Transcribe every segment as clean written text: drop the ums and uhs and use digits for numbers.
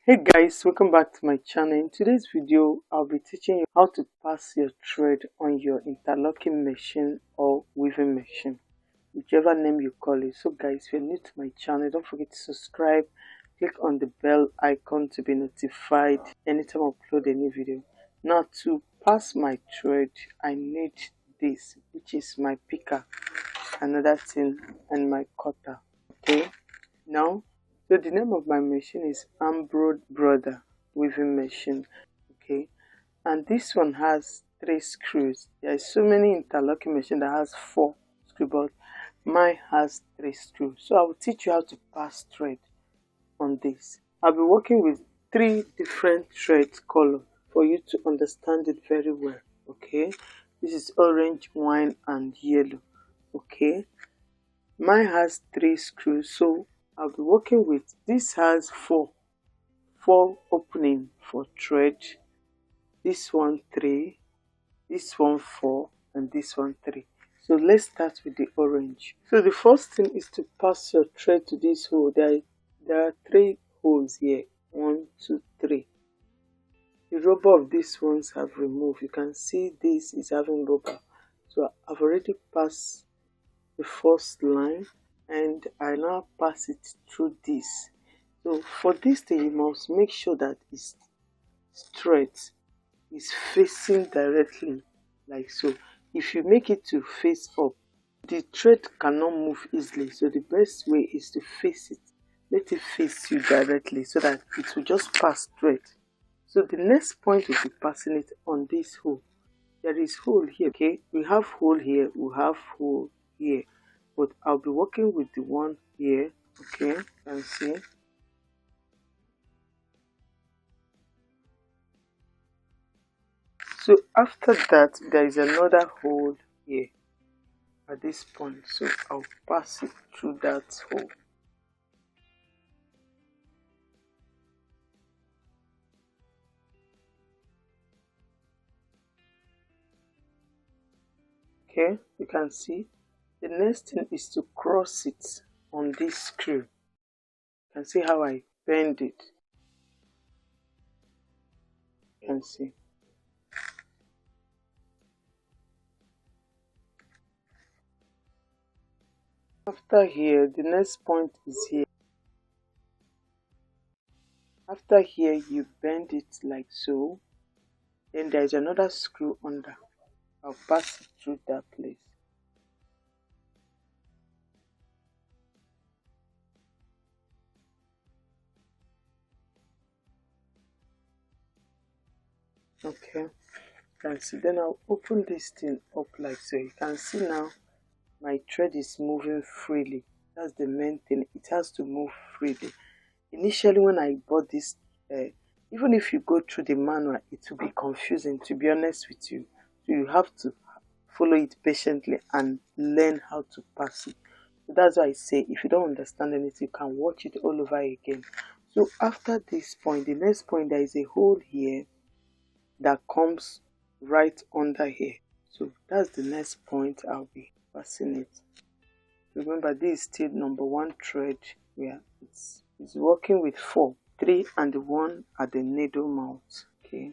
Hey guys, welcome back to my channel. In today's video, I'll be teaching you how to pass your thread on your interlocking machine or weaving machine, whichever name you call it. So guys, if you're new to my channel, don't forget to subscribe, click on the bell icon to be notified anytime I upload a new video. Now to pass my thread, I need this, which is my picker, another thing, and my cutter. Okay, now so the name of my machine is Ambro Brother Weaving Machine. Okay, and this one has 3 screws. There are so many interlocking machine that has 4 screws, but mine has 3 screws. So I will teach you how to pass thread on this. I'll be working with 3 different thread color for you to understand it very well. Okay, this is orange, wine, and yellow. Okay, mine has 3 screws, so I'll be working with this. Has four opening for thread, this one 3, this one 4, and this one 3. So let's start with the orange. So the first thing is to pass your thread to this hole. There are 3 holes here, 1 2 3. The rubber of these ones have removed. You can see this is having rubber, so I've already passed the first line and I now pass it through this. So for this thing, you must make sure that it's straight, is facing directly like so. If you make it to face up, the thread cannot move easily, so the best way is to face it. Let it face you directly so that it will just pass straight. So the next point will be passing it on this hole. There is hole here. Okay, we have hole here, we have hole here, but I'll be working with the one here. Okay, you can see. So after that, there is another hole here at this point, so I'll pass it through that hole. Okay, you can see. The next thing is to cross it on this screw. You can see how I bend it. You can see. After here, the next point is here. After here, you bend it like so. Then there is another screw under. I'll pass it through that place. Okay, you can see. Then I'll open this thing up like so. You can see now my thread is moving freely. That's the main thing. It has to move freely. Initially, when I bought this, even if you go through the manual, it will be confusing, to be honest with you. So you have to follow it patiently and learn how to pass it. So that's why I say, if you don't understand anything, you can watch it all over again. So after this point, the next point, there is a hole here that comes right under here. So that's the next point I'll be passing it. Remember, this is still number 1 thread where it's working with 4, 3 and 1 at the needle mouth. Okay,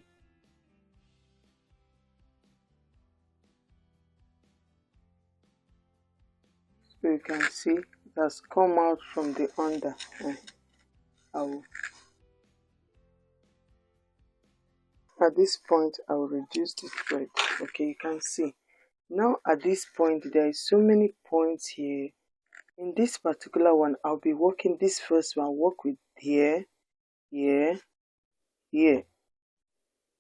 so you can see it has come out from the under. At this point I will reduce the thread. Okay, you can see now at this point there is so many points here. In this particular one, I'll be working this first one, work with here, here, here.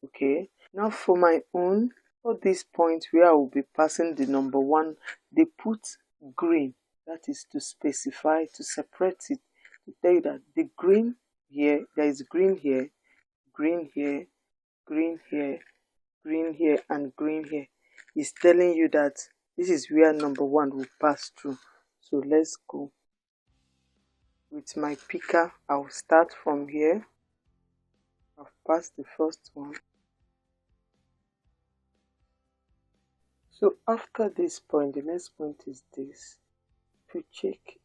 Okay, now for my own, for this point where I will be passing the number 1, they put green. That is to specify, to separate it, to tell you that the green here, there is green here, green here, green here, green here, and green here. Is telling you that this is where number 1 will pass through. So let's go. With my picker, I'll start from here. I've passed the first one. So after this point, the next point is this. If you check,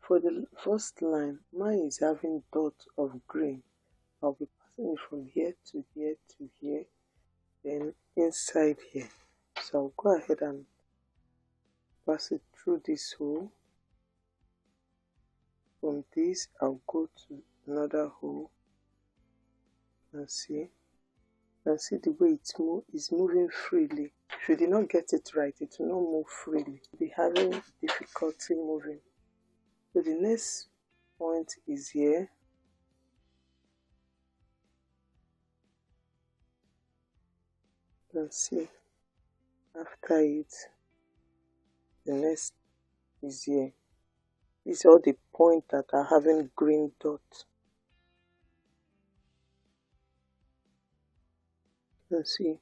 for the first line, mine is having dot of green. I'll be passing it from here to here to here, then inside here. So I'll go ahead and pass it through this hole. From this I'll go to another hole and see. And see the way it's moving freely. If you did not get it right, it will not move freely. You'll be having difficulty moving. So the next point is here. And see, after it, the next is here. These are all the points that are having green dots. And see,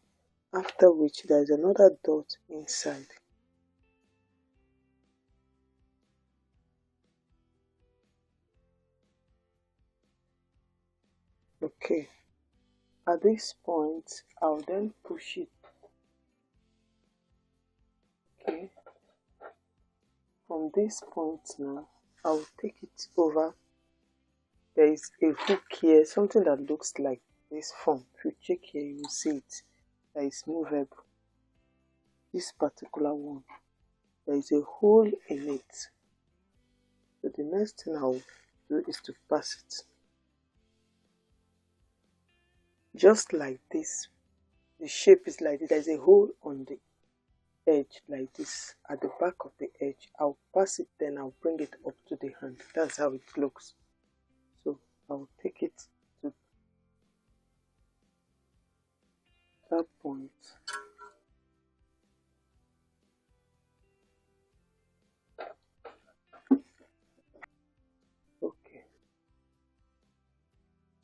after which there is another dot inside. Okay, at this point I'll then push it. Okay, from this point now I'll take it over. There is a hook here, something that looks like this form. If you check here, you will see it. That is movable. This particular one, there is a hole in it. So the next thing I'll do is to pass it. Just like this. The shape is like this. There is a hole on the edge like this. At the back of the edge, I'll pass it, then I'll bring it up to the hand. That's how it looks. So I'll take it to that point. Okay.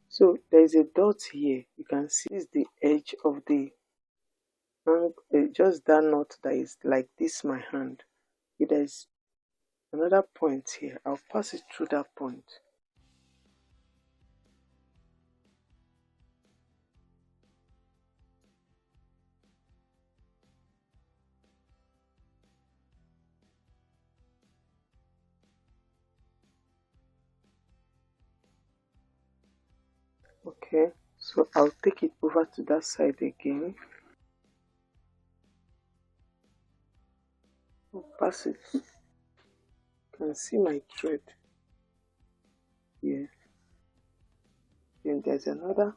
So there is a dot here. You can see it's the edge of the just that knot that is like this my hand. There is another point here. I'll pass it through that point. Okay, so I'll take it over to that side again. I'll pass it. You can see my thread here. Then there's another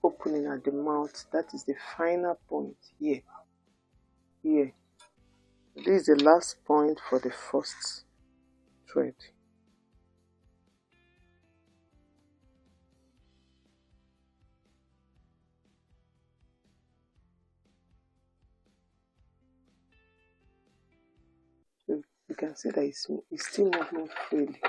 opening at the mouth. That is the final point here. Here. This is the last point for the first thread. So you can see that it's still moving freely.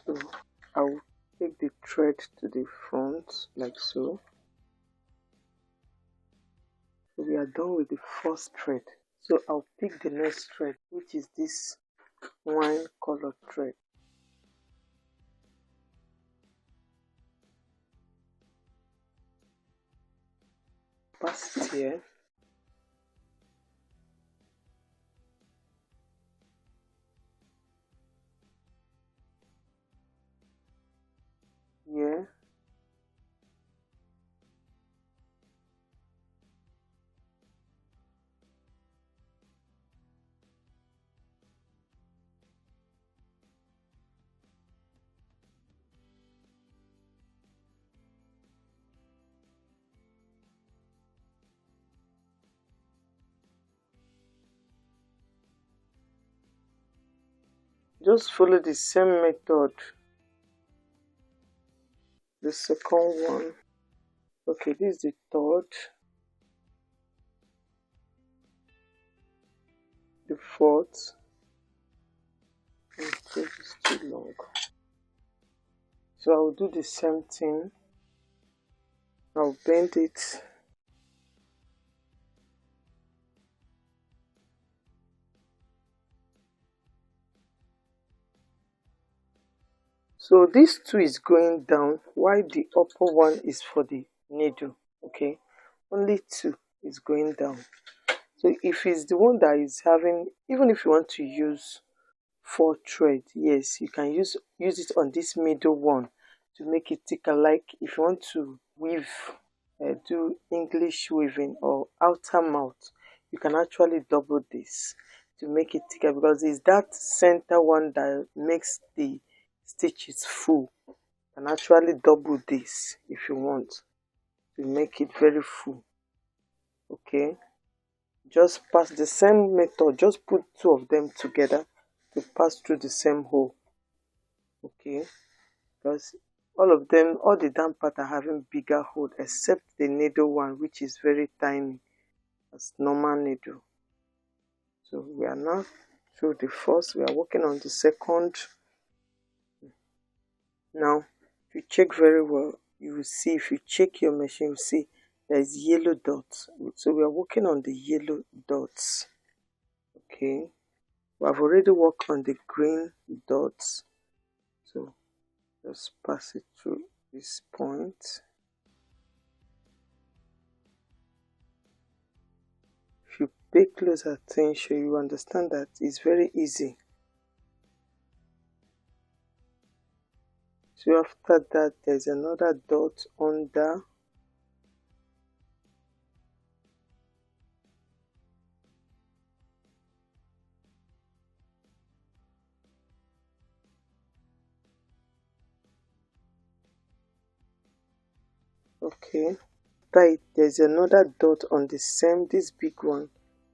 So I'll take the thread to the front like so. So we are done with the first thread. So I'll pick the next thread, which is this wine colored thread. Pass it here. Here. Just follow the same method. The second one. Okay, this is the third. The fourth. And this is too long. So I'll do the same thing. I'll bend it. So this two is going down while the upper one is for the needle. Okay, only two is going down. So if it's the one that is having, even if you want to use 4 thread, yes, you can use it on this middle one to make it thicker. Like if you want to weave, do English weaving or outer mouth, you can actually double this to make it thicker, because it's that center one that makes the stitches full. You can actually double this if you want to make it very full. Okay, just pass the same method, just put two of them together to pass through the same hole. Okay, because all of them, all the down part are having bigger hole except the needle one, which is very tiny as normal needle. So we are now through the first, we are working on the second. Now if you check very well, you will see, if you check your machine, you will see there is yellow dots. So we are working on the yellow dots. Okay, we have already worked on the green dots, so just pass it through this point. If you pay close attention, you understand that it's very easy. So after that, there's another dot under. Okay, right, there's another dot on the same, this big one.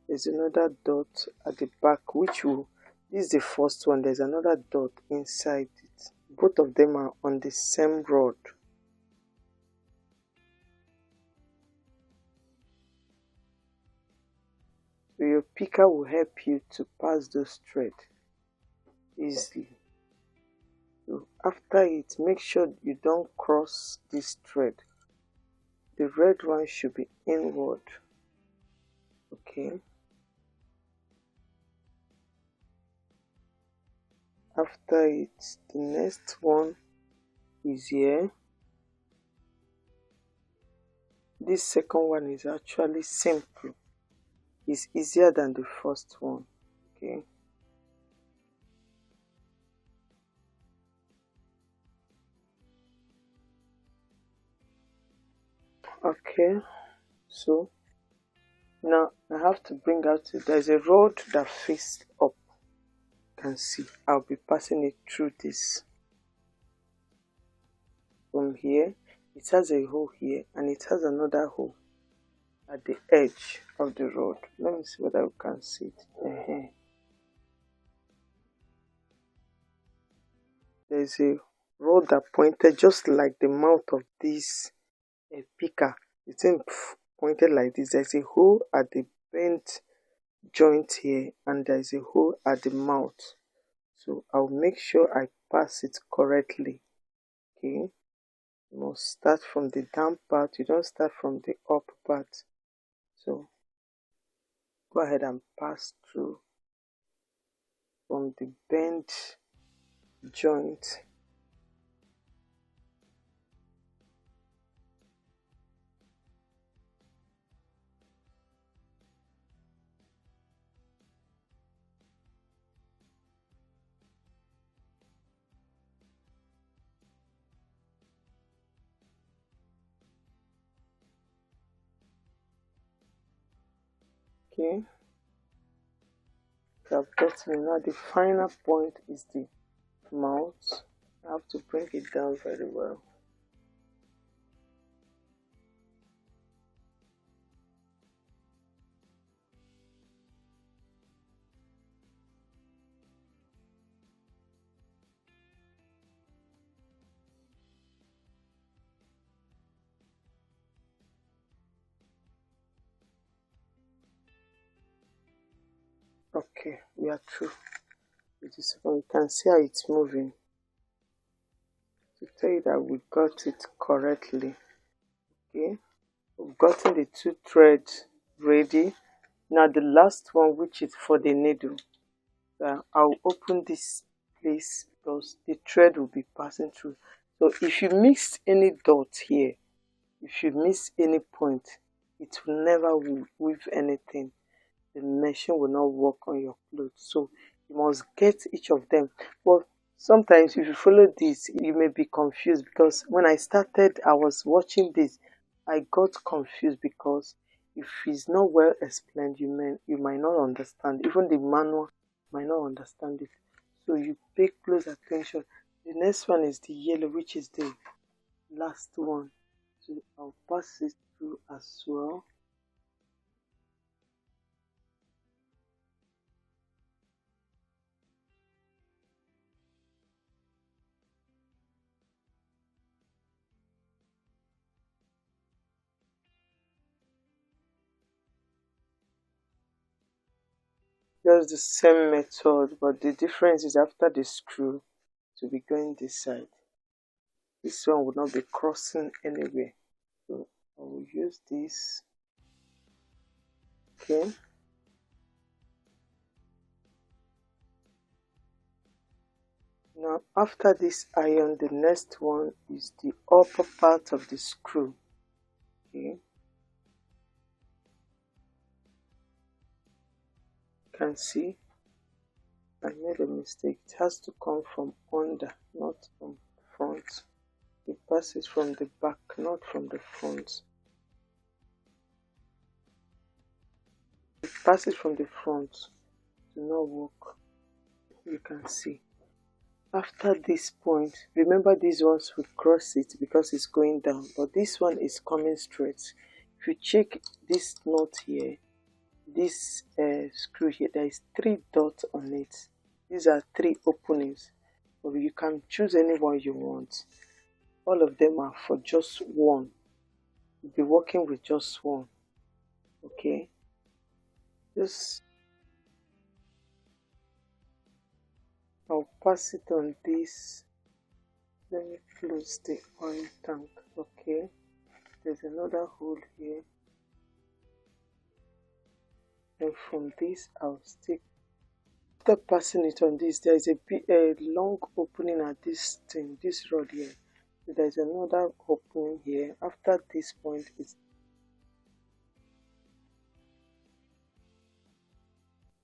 There's another dot at the back, which will, this is the first one, there's another dot inside it. Both of them are on the same rod. So your picker will help you to pass those threads easily. So after it, make sure you don't cross this thread. The red one should be inward. Okay, after it, the next one is here. This second one is actually simple, it's easier than the first one. Okay, okay, so now I have to bring out, there's a rod that faces up. You can see I'll be passing it through this. From here, it has a hole here and it has another hole at the edge of the rod. Let me see whether you can see it. There's a rod that pointed just like the mouth of this picker. It's pointed like this. There's a hole at the bent joint here and there's a hole at the mouth. So I'll make sure I pass it correctly. Okay, you must start from the down part, you don't start from the up part. So go ahead and pass through from the bent joint. Okay, so I've gotten, now the final point is the mouth. I have to bring it down very well. Okay, we are through with this one. You can see how it's moving to tell you that we got it correctly. Okay, we've gotten the two threads ready. Now the last one, which is for the needle. I'll open this place because the thread will be passing through. So if you mix any dot here, if you miss any point, it will never weave anything. The machine will not work on your clothes. So you must get each of them. But sometimes if you follow this, you may be confused, because when I started, I was watching this, I got confused, because if it's not well explained, you might not understand. Even the manual might not understand it. So you pay close attention. The next one is the yellow, which is the last one. So I'll pass it through as well. Just the same method, but the difference is after the screw to be going this side, this one will not be crossing anywhere. So I will use this. Okay. Now after this iron, the next one is the upper part of the screw. Okay. You can see I made a mistake. It has to come from under, not from front. You pass it from the back, not from the front. You pass it from the front, do not work. You can see. After this point, remember these ones will cross it because it's going down, but this one is coming straight. If you check this knot here, this screw here, there is 3 dots on it. These are 3 openings, but you can choose any one you want. All of them are for just one. You'll be working with just one. Okay, just I'll pass it on this. Let me close the oil tank. Okay, there's another hole here, and from this I'll stick. After passing it on this, there is a long opening at this thing, this rod here. So there's another opening here. After this point,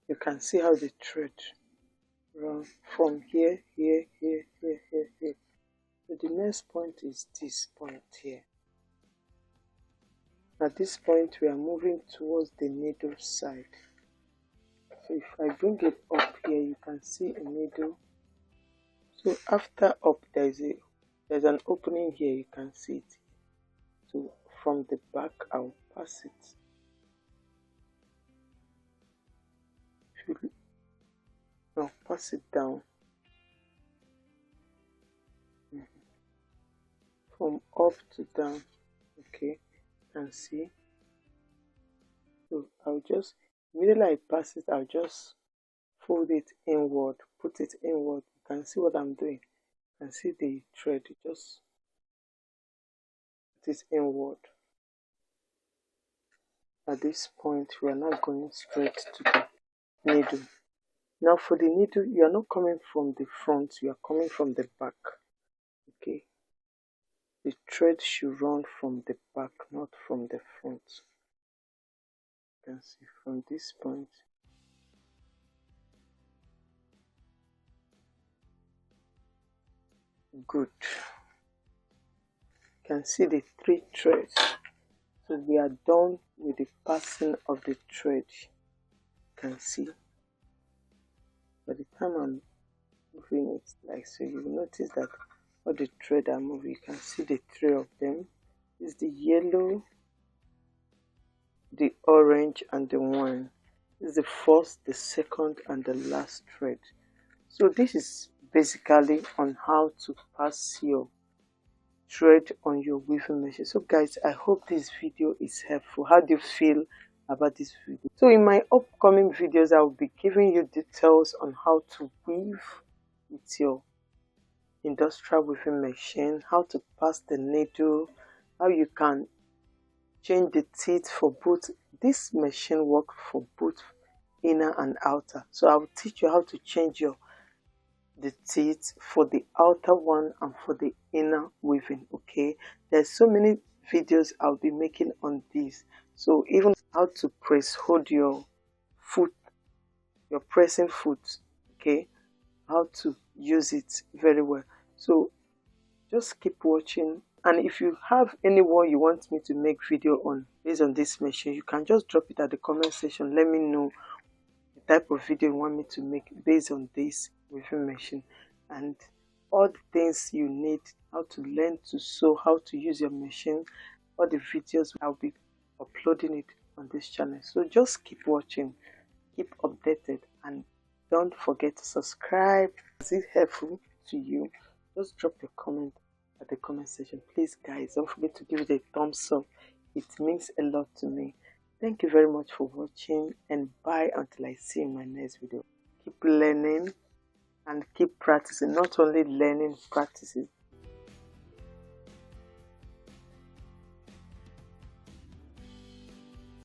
you can see how the thread run from here, here, here, here, here, here. So the next point is this point here. At this point, we are moving towards the needle side. So if I bring it up here, you can see a needle. So after up, there's an opening here. You can see it. So from the back, I'll pass it. Now pass it down. From up to down. Okay, you can see. So I'll just, immediately I pass it, I'll just fold it inward, put it inward. You can see what I'm doing. You can see the thread, just put it inward. At this point, we are now going straight to the needle. Now for the needle, you are not coming from the front, you are coming from the back. Okay, the thread should run from the back, not from the front. You can see from this point. Good. You can see the 3 threads. So we are done with the passing of the thread. You can see. By the time I'm moving it like so, you will notice that all the threads are moving. You can see the 3 of them. This is the yellow, the orange, and the one. This is the first, the second, and the last thread. So this is basically on how to pass your thread on your weaving machine. So guys, I hope this video is helpful. How do you feel about this video? So in my upcoming videos, I will be giving you details on how to weave with your industrial weaving machine, how to pass the needle, how you can change the teeth for both. This machine works for both inner and outer. So I will teach you how to change the teeth for the outer one and for the inner weaving. Okay, there's so many videos I'll be making on this, so even how to press hold your foot, your pressing foot, okay, how to use it very well. So just keep watching, and if you have anyone you want me to make video on based on this machine, you can just drop it at the comment section. Let me know the type of video you want me to make based on this weaving machine, and all the things you need, how to learn to sew, how to use your machine, all the videos I'll be uploading it on this channel. So just keep watching, keep updated, and don't forget to subscribe. Is it helpful to you? Just drop your comment at the comment section, please guys. Don't forget to give it a thumbs up, it means a lot to me. Thank you very much for watching, and bye until I see you in my next video. Keep learning and keep practicing. Not only learning, practicing.